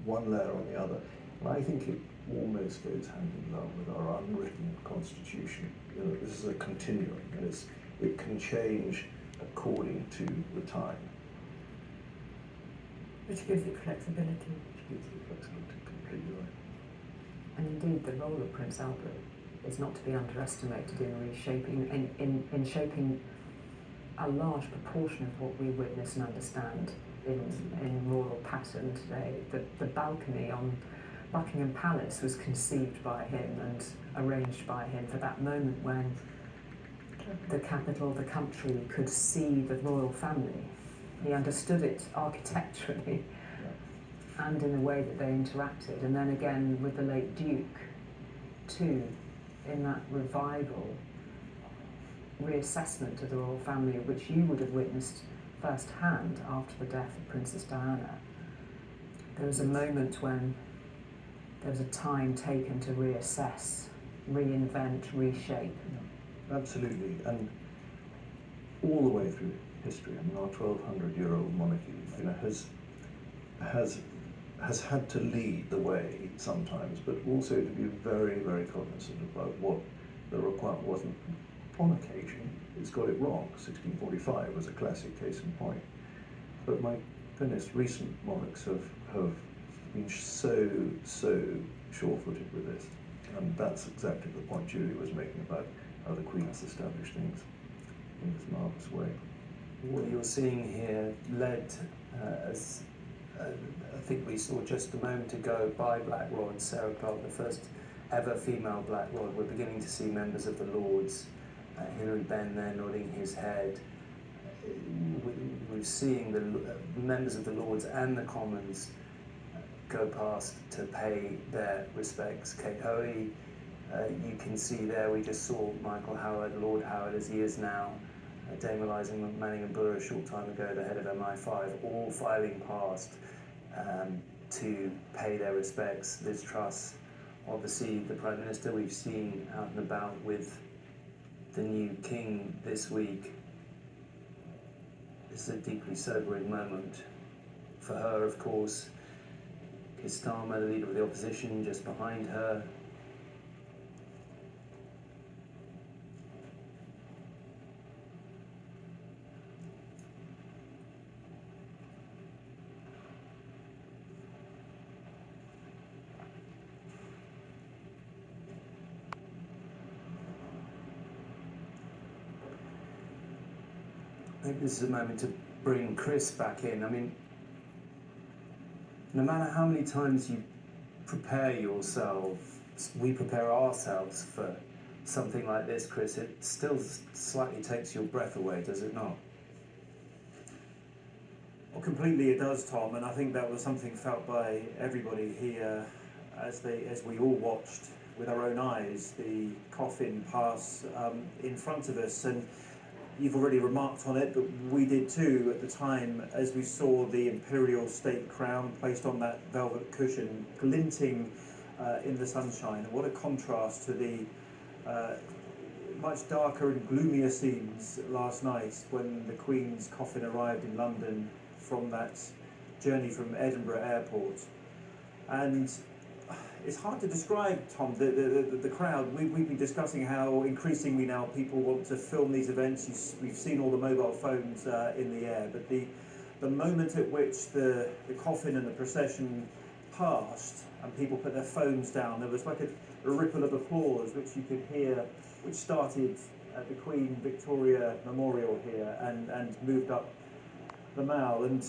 one layer on the other. And I think it almost goes hand in glove with our unwritten constitution. You know, this is a continuum, and it can change according to the time. Which gives it flexibility. Which gives it flexibility, completely right. And indeed, the role of Prince Albert is not to be underestimated in reshaping, in shaping a large proportion of what we witness and understand in royal pattern today. The balcony on Buckingham Palace was conceived by him and arranged by him for that moment when the capital of the country could see the royal family. He understood it architecturally and in the way that they interacted. And then again with the late Duke, too, in that revival, reassessment of the royal family, which you would have witnessed firsthand after the death of Princess Diana. There was a moment when there was a time taken to reassess, reinvent, reshape. Absolutely, and all the way through history. I mean, our 1,200-year-old monarchy, you know, has had to lead the way sometimes, but also to be very, very cognizant about what the requirement wasn't. On occasion, it's got it wrong. 1645 was a classic case in point. But my goodness, recent monarchs have been so sure-footed with this. And that's exactly the point Julie was making about how the Queen's established things in this marvellous way. What you're seeing here led, as I think we saw just a moment ago, by Black Rod, Sarah Clark, the first ever female Black Rod. We're beginning to see members of the Lords, Hilary Benn there nodding his head. We're seeing the members of the Lords and the Commons go past to pay their respects. Kate Hoey, you can see there, we just saw Michael Howard, Lord Howard as he is now, Dame Eliza Manningham-Buller a short time ago, the head of MI5, all filing past to pay their respects. Liz Truss, obviously the Prime Minister we've seen out and about with the new King this week. It's a deeply sobering moment. For her, of course, Keir Starmer, the leader of the opposition, just behind her. I think this is a moment to bring Chris back in. I mean, no matter how many times you prepare yourself, we prepare ourselves for something like this, Chris, it still slightly takes your breath away, does it not? Well, completely it does, Tom, and I think that was something felt by everybody here as we all watched with our own eyes the coffin pass in front of us. And you've already remarked on it, but we did too at the time as we saw the imperial state crown placed on that velvet cushion, glinting in the sunshine. And what a contrast to the much darker and gloomier scenes last night when the Queen's coffin arrived in London from that journey from Edinburgh Airport. And it's hard to describe, Tom, the crowd. We've been discussing how increasingly now people want to film these events. We've seen all the mobile phones in the air, but the moment at which the coffin and the procession passed and people put their phones down, there was like a ripple of applause which you could hear, which started at the Queen Victoria Memorial here and moved up the Mall. And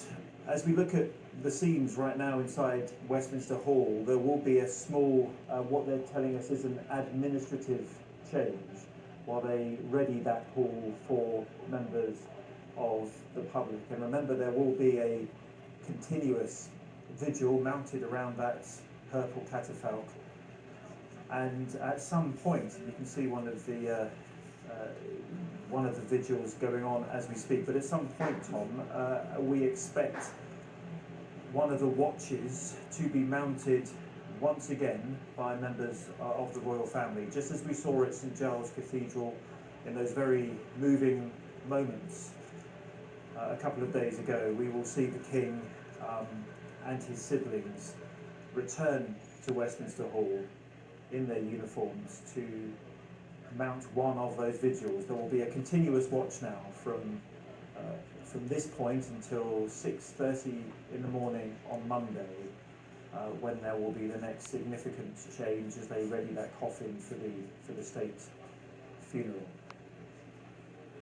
as we look at the scenes right now inside Westminster Hall, there will be a small, what they're telling us is an administrative change while they ready that hall for members of the public. And remember, there will be a continuous vigil mounted around that purple catafalque. And at some point, you can see one of the vigils going on as we speak. But at some point, Tom, we expect one of the watches to be mounted once again by members of the royal family, just as we saw at St Giles Cathedral in those very moving moments a couple of days ago. We will see the King and his siblings return to Westminster Hall in their uniforms to mount one of those vigils. There will be a continuous watch now from this point until 6:30 in the morning on Monday, when there will be the next significant change as they ready that coffin for the state funeral.